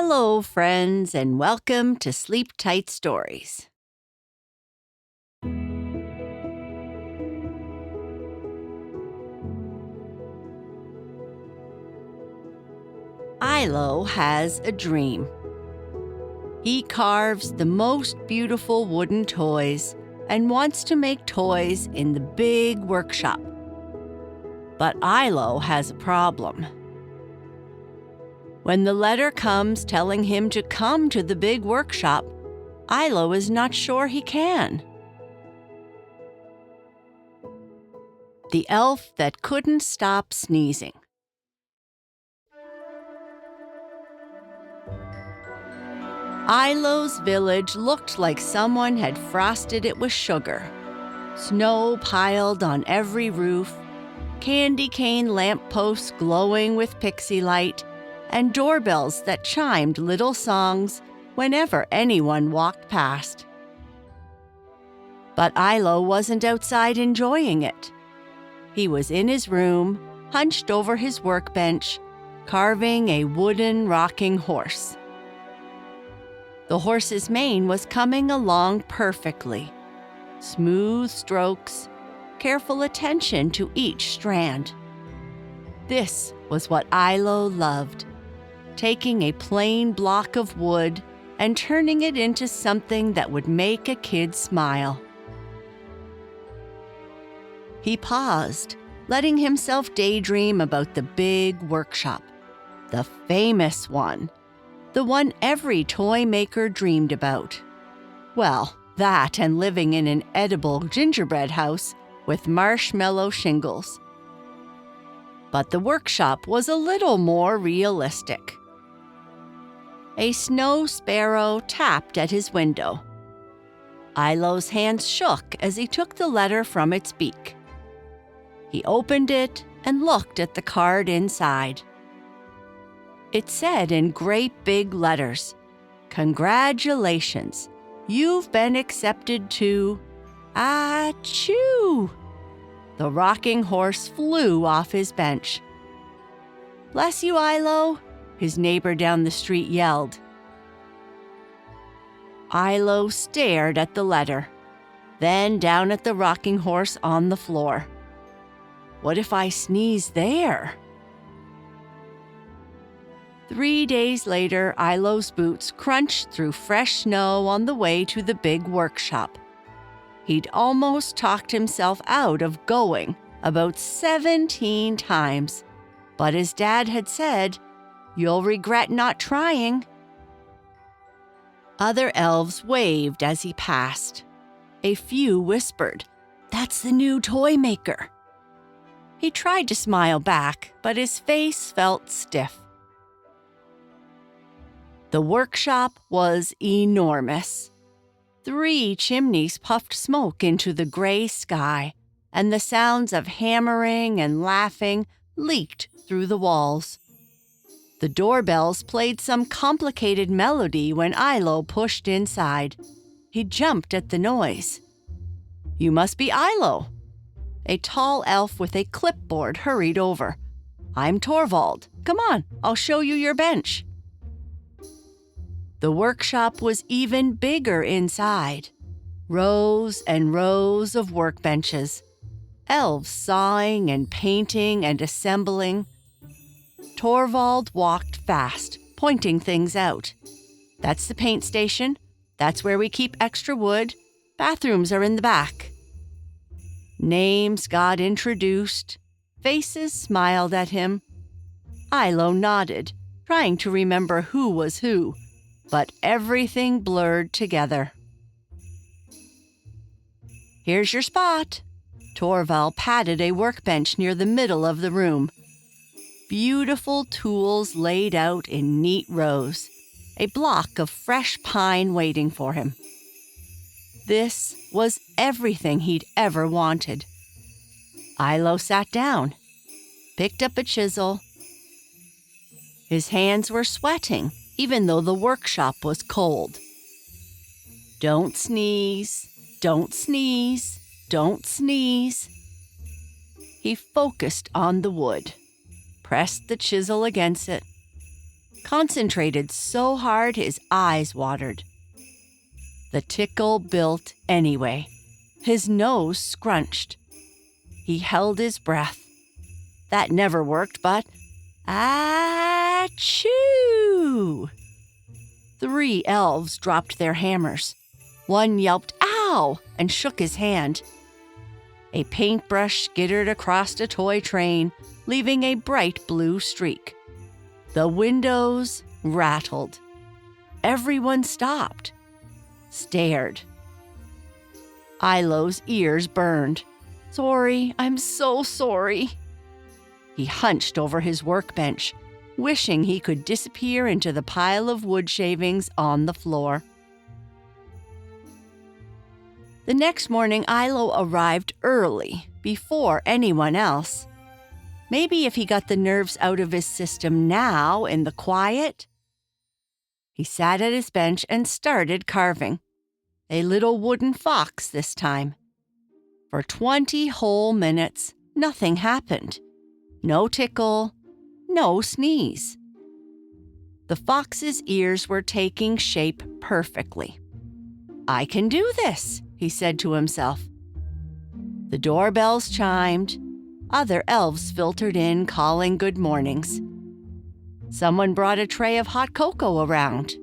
Hello, friends, and welcome to Sleep Tight Stories. Ilo has a dream. He carves the most beautiful wooden toys and wants to make toys in the big workshop. But Ilo has a problem. When the letter comes telling him to come to the big workshop, Ilo is not sure he can. The Elf That Couldn't Stop Sneezing. Ilo's village looked like someone had frosted it with sugar. Snow piled on every roof, candy cane lampposts glowing with pixie light, and doorbells that chimed little songs whenever anyone walked past. But Ilo wasn't outside enjoying it. He was in his room, hunched over his workbench, carving a wooden rocking horse. The horse's mane was coming along perfectly. Smooth strokes, careful attention to each strand. This was what Ilo loved, taking a plain block of wood and turning it into something that would make a kid smile. He paused, letting himself daydream about the big workshop, the famous one, the one every toy maker dreamed about. Well, that and living in an edible gingerbread house with marshmallow shingles. But the workshop was a little more realistic. A snow sparrow tapped at his window. Ilo's hands shook as he took the letter from its beak. He opened it and looked at the card inside. It said in great big letters, "Congratulations, you've been accepted to..." Achoo! The rocking horse flew off his bench. "Bless you, Ilo," his neighbor down the street yelled. Ilo stared at the letter, then down at the rocking horse on the floor. What if I sneeze there? 3 days later, Ilo's boots crunched through fresh snow on the way to the big workshop. He'd almost talked himself out of going about 17 times, but his dad had said, "You'll regret not trying." Other elves waved as he passed. A few whispered, "That's the new toy maker." He tried to smile back, but his face felt stiff. The workshop was enormous. 3 chimneys puffed smoke into the gray sky, and the sounds of hammering and laughing leaked through the walls. The doorbells played some complicated melody when Ilo pushed inside. He jumped at the noise. "You must be Ilo." A tall elf with a clipboard hurried over. "I'm Torvald. Come on, I'll show you your bench." The workshop was even bigger inside. Rows and rows of workbenches. Elves sawing and painting and assembling. Torvald walked fast, pointing things out. "That's the paint station. That's where we keep extra wood. Bathrooms are in the back." Names got introduced. Faces smiled at him. Ilo nodded, trying to remember who was who, but everything blurred together. "Here's your spot." Torvald patted a workbench near the middle of the room. Beautiful tools laid out in neat rows, a block of fresh pine waiting for him. This was everything he'd ever wanted. Ilo sat down, picked up a chisel. His hands were sweating, even though the workshop was cold. "Don't sneeze, don't sneeze, don't sneeze." He focused on the wood, pressed the chisel against it. concentrated so hard his eyes watered. The tickle built anyway. His nose scrunched. He held his breath. That never worked, but achoo! 3 elves dropped their hammers. One yelped, "Ow!" and shook his hand. A paintbrush skittered across a toy train, leaving a bright blue streak. The windows rattled. Everyone stopped, stared. Ilo's ears burned. "Sorry, I'm so sorry." He hunched over his workbench, wishing he could disappear into the pile of wood shavings on the floor. The next morning, Ilo arrived early, before anyone else. Maybe if he got the nerves out of his system now in the quiet. He sat at his bench and started carving. A little wooden fox this time. For 20 whole minutes, nothing happened. No tickle, no sneeze. The fox's ears were taking shape perfectly. "I can do this," he said to himself. The doorbells chimed. Other elves filtered in, calling good mornings. Someone brought a tray of hot cocoa around.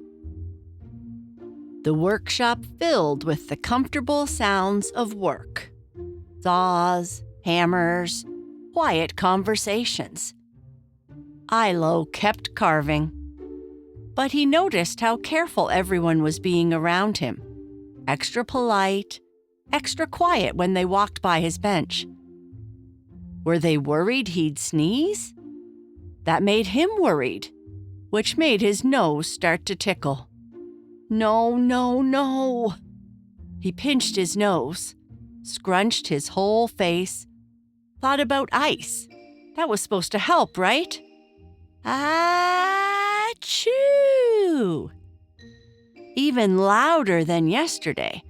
The workshop filled with the comfortable sounds of work. Saws, hammers, quiet conversations. Ilo kept carving. But he noticed how careful everyone was being around him. Extra polite, extra quiet when they walked by his bench. Were they worried he'd sneeze? That made him worried, which made his nose start to tickle. No, no, no. He pinched his nose, scrunched his whole face, thought about ice. That was supposed to help, right? Achoo! Even louder than yesterday,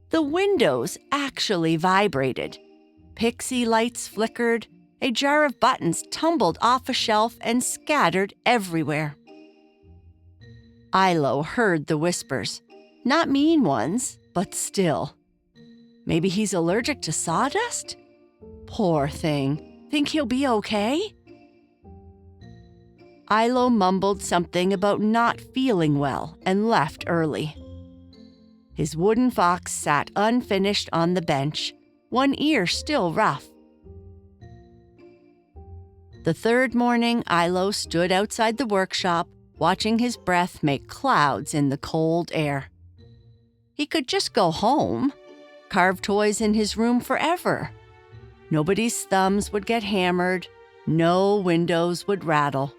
the windows actually vibrated. Pixie lights flickered, a jar of buttons tumbled off a shelf and scattered everywhere. Ilo heard the whispers. Not mean ones, but still. Maybe he's allergic to sawdust? Poor thing. Think he'll be okay? Ilo mumbled something about not feeling well and left early. His wooden fox sat unfinished on the bench, one ear still rough. The third morning, Ilo stood outside the workshop, watching his breath make clouds in the cold air. He could just go home, carve toys in his room forever. Nobody's thumbs would get hammered, no windows would rattle.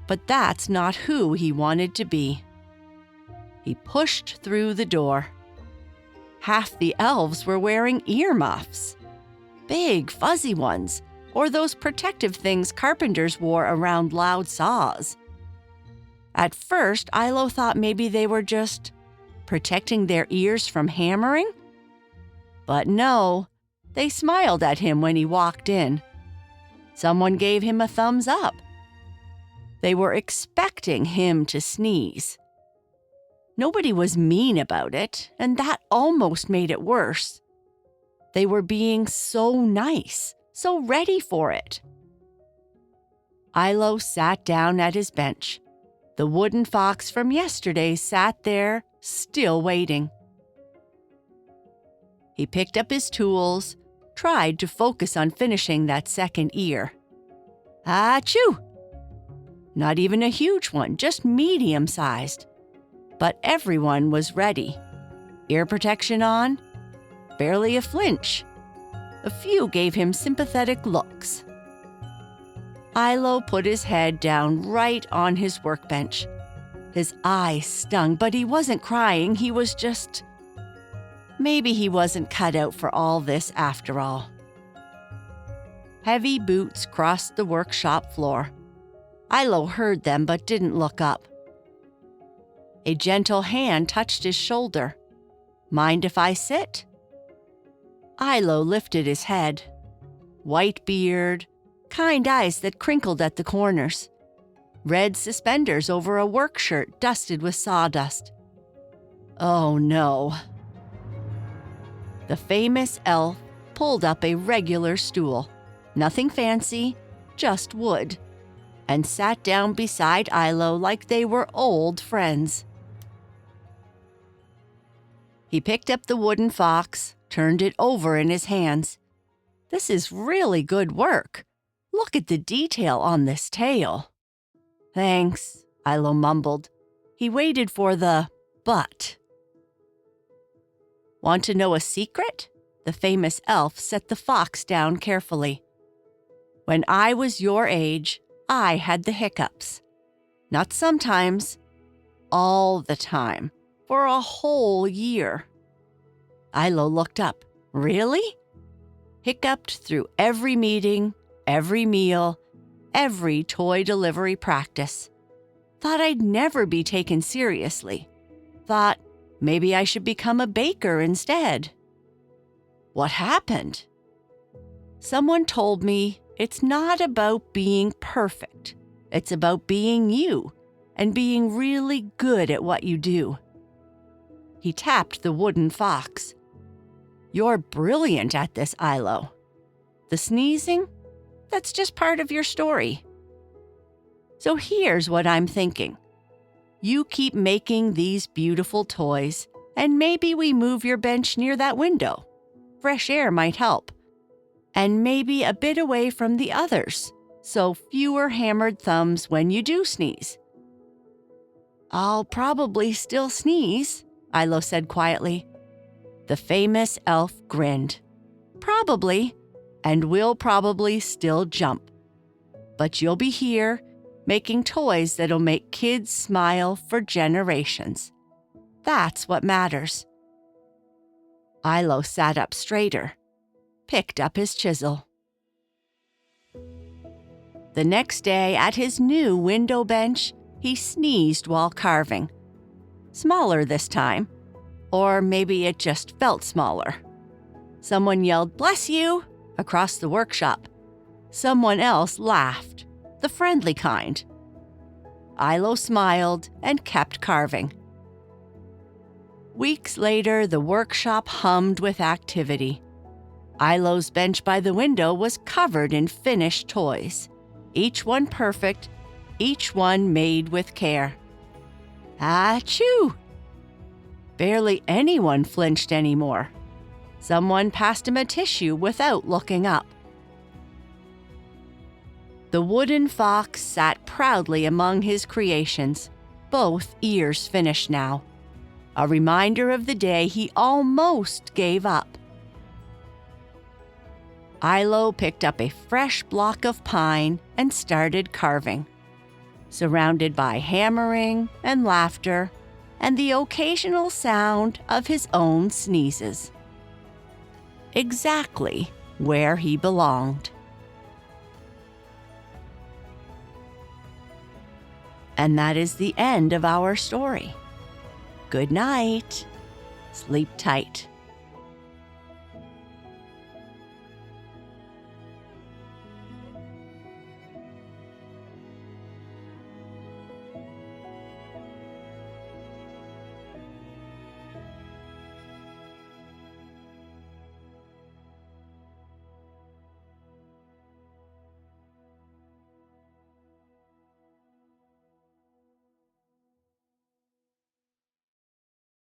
But that's not who he wanted to be. He pushed through the door. Half the elves were wearing earmuffs. Big, fuzzy ones, or those protective things carpenters wore around loud saws. At first, Ilo thought maybe they were just protecting their ears from hammering. But no, they smiled at him when he walked in. Someone gave him a thumbs up. They were expecting him to sneeze. Nobody was mean about it, and that almost made it worse. They were being so nice, so ready for it. Ilo sat down at his bench. The wooden fox from yesterday sat there, still waiting. He picked up his tools, tried to focus on finishing that second ear. Achoo! Not even a huge one, just medium-sized. But everyone was ready. Ear protection on, barely a flinch. A few gave him sympathetic looks. Ilo put his head down right on his workbench. His eyes stung, but he wasn't crying, he was just... Maybe he wasn't cut out for all this after all. Heavy boots crossed the workshop floor. Ilo heard them but didn't look up. A gentle hand touched his shoulder. "Mind if I sit?" Ilo lifted his head. White beard, kind eyes that crinkled at the corners. red suspenders over a work shirt dusted with sawdust. Oh no. The famous elf pulled up a regular stool, nothing fancy, just wood, and sat down beside Ilo like they were old friends. He picked up the wooden fox, turned it over in his hands. This is really good work. Look at the detail on this tail. Thanks, Ilo mumbled. He waited for the but. Want to know a secret? The famous elf set the fox down carefully. When I was your age, I had the hiccups. Not sometimes, all the time, for a whole year. Ilo looked up. Really? Hiccuped through every meeting, every meal, every toy delivery practice. Thought I'd never be taken seriously. Thought maybe I should become a baker instead. What happened? Someone told me it's not about being perfect. It's about being you and being really good at what you do. He tapped the wooden fox. You're brilliant at this, Ilo. The sneezing? That's just part of your story. So here's what I'm thinking. You keep making these beautiful toys, and maybe we move your bench near that window. Fresh air might help. And maybe a bit away from the others, so fewer hammered thumbs when you do sneeze. I'll probably still sneeze, Ilo said quietly. The famous elf grinned. Probably, and we'll probably still jump. But you'll be here, making toys that'll make kids smile for generations. That's what matters. Ilo sat up straighter, picked up his chisel. The next day, at his new window bench, he sneezed while carving. Smaller this time, or maybe it just felt smaller. Someone yelled, "Bless you!" across the workshop. Someone else laughed, the friendly kind. Ilo smiled and kept carving. Weeks later, the workshop hummed with activity. Ilo's bench by the window was covered in finished toys, each one perfect, each one made with care. Achoo! Barely anyone flinched anymore. Someone passed him a tissue without looking up. The wooden fox sat proudly among his creations, both ears finished now. A reminder of the day he almost gave up. Ilo picked up a fresh block of pine and started carving, surrounded by hammering and laughter and the occasional sound of his own sneezes. Exactly where he belonged. And that is the end of our story. Good night. Sleep tight.